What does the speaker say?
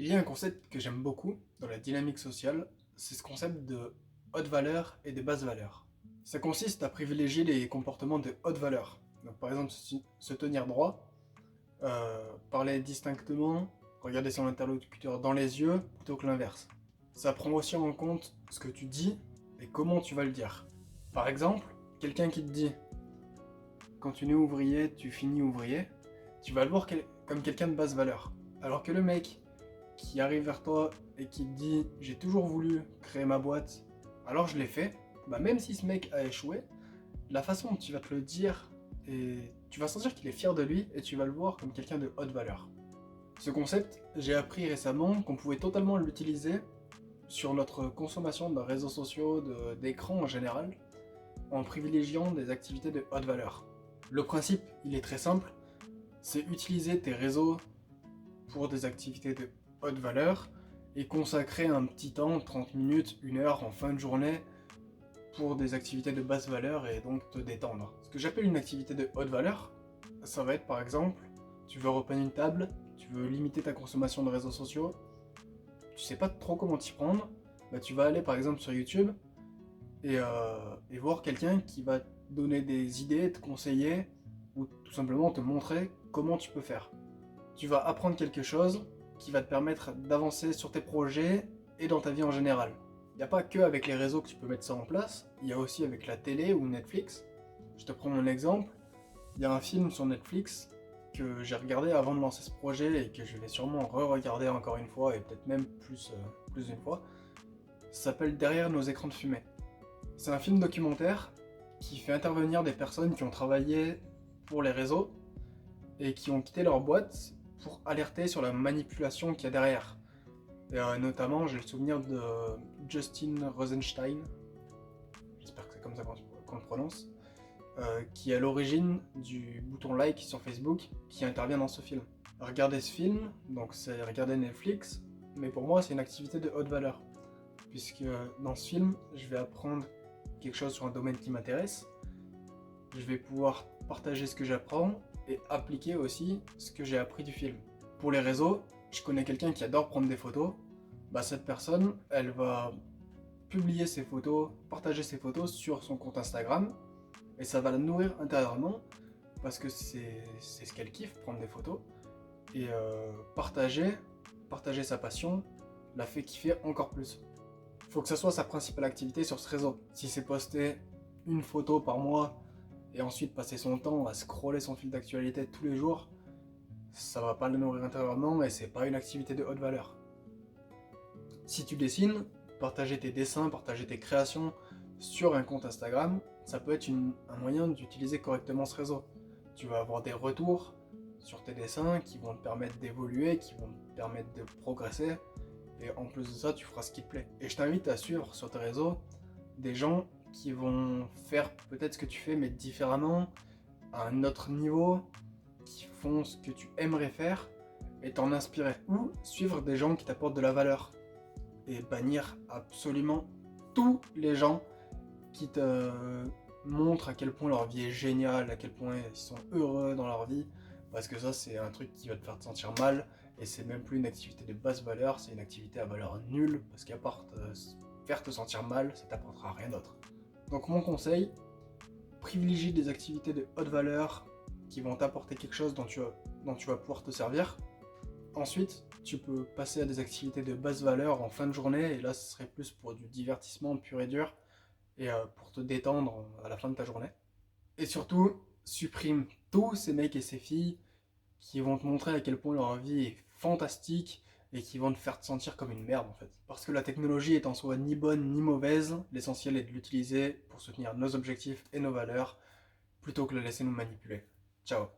Il y a un concept que j'aime beaucoup dans la dynamique sociale, c'est ce concept de haute valeur et de basse valeur. Ça consiste à privilégier les comportements de haute valeur. Donc par exemple, se tenir droit, parler distinctement, regarder son interlocuteur dans les yeux plutôt que l'inverse. Ça prend aussi en compte ce que tu dis et comment tu vas le dire. Par exemple, quelqu'un qui te dit quand tu nais ouvrier, tu finis ouvrier, tu vas le voir comme quelqu'un de basse valeur. Alors que le mec qui arrive vers toi et qui te dit j'ai toujours voulu créer ma boîte, alors je l'ai fait, bah même si ce mec a échoué, la façon dont tu vas te le dire, et tu vas sentir qu'il est fier de lui et tu vas le voir comme quelqu'un de haute valeur. Ce concept, j'ai appris récemment qu'on pouvait totalement l'utiliser sur notre consommation de réseaux sociaux, d'écran en général, en privilégiant des activités de haute valeur. Le principe, il est très simple, c'est utiliser tes réseaux pour des activités de haute valeur et consacrer un petit temps, 30 minutes, 1 heure en fin de journée pour des activités de basse valeur et donc te détendre. Ce que j'appelle une activité de haute valeur, ça va être par exemple, tu veux repeindre une table, tu veux limiter ta consommation de réseaux sociaux, tu sais pas trop comment t'y prendre, bah tu vas aller par exemple sur YouTube et voir quelqu'un qui va te donner des idées, te conseiller ou tout simplement te montrer comment tu peux faire. Tu vas apprendre quelque chose qui va te permettre d'avancer sur tes projets et dans ta vie en général. Il n'y a pas que avec les réseaux que tu peux mettre ça en place, il y a aussi avec la télé ou Netflix. Je te prends mon exemple, il y a un film sur Netflix que j'ai regardé avant de lancer ce projet et que je vais sûrement re-regarder encore une fois et peut-être même plus d'une fois. Ça s'appelle Derrière nos écrans de fumée. C'est un film documentaire qui fait intervenir des personnes qui ont travaillé pour les réseaux et qui ont quitté leur boîte pour alerter sur la manipulation qu'il y a derrière. Et notamment, j'ai le souvenir de Justin Rosenstein, j'espère que c'est comme ça qu'on le prononce, qui est à l'origine du bouton like sur Facebook qui intervient dans ce film. Regarder ce film, donc c'est regarder Netflix, mais pour moi c'est une activité de haute valeur, puisque dans ce film, je vais apprendre quelque chose sur un domaine qui m'intéresse, je vais pouvoir partager ce que j'apprends et appliquer aussi ce que j'ai appris du film. Pour les réseaux, je connais quelqu'un qui adore prendre des photos, bah cette personne, elle va publier ses photos, partager ses photos sur son compte Instagram, et ça va la nourrir intérieurement, parce que c'est ce qu'elle kiffe, prendre des photos, et partager sa passion, la fait kiffer encore plus. Il faut que ça soit sa principale activité sur ce réseau. Si c'est poster une photo par mois, et ensuite passer son temps à scroller son fil d'actualité tous les jours, ça va pas le nourrir intérieurement et c'est pas une activité de haute valeur. Si tu dessines, partager tes dessins, partager tes créations sur un compte Instagram, ça peut être un moyen d'utiliser correctement ce réseau. Tu vas avoir des retours sur tes dessins qui vont te permettre d'évoluer, qui vont te permettre de progresser, et en plus de ça, tu feras ce qui te plaît. Et je t'invite à suivre sur tes réseaux des gens qui vont faire peut-être ce que tu fais mais différemment, à un autre niveau, qui font ce que tu aimerais faire et t'en inspirer. Ou suivre des gens qui t'apportent de la valeur et bannir absolument tous les gens qui te montrent à quel point leur vie est géniale, à quel point ils sont heureux dans leur vie, parce que ça c'est un truc qui va te faire te sentir mal et c'est même plus une activité de basse valeur, c'est une activité à valeur nulle parce qu'à part faire te sentir mal, ça t'apportera rien d'autre. Donc mon conseil, privilégie des activités de haute valeur qui vont t'apporter quelque chose dont tu vas pouvoir te servir. Ensuite, tu peux passer à des activités de basse valeur en fin de journée, et là ce serait plus pour du divertissement pur et dur, et pour te détendre à la fin de ta journée. Et surtout, supprime tous ces mecs et ces filles qui vont te montrer à quel point leur vie est fantastique et qui vont te faire te sentir comme une merde en fait. Parce que la technologie est en soi ni bonne ni mauvaise, l'essentiel est de l'utiliser pour soutenir nos objectifs et nos valeurs, plutôt que de la laisser nous manipuler. Ciao.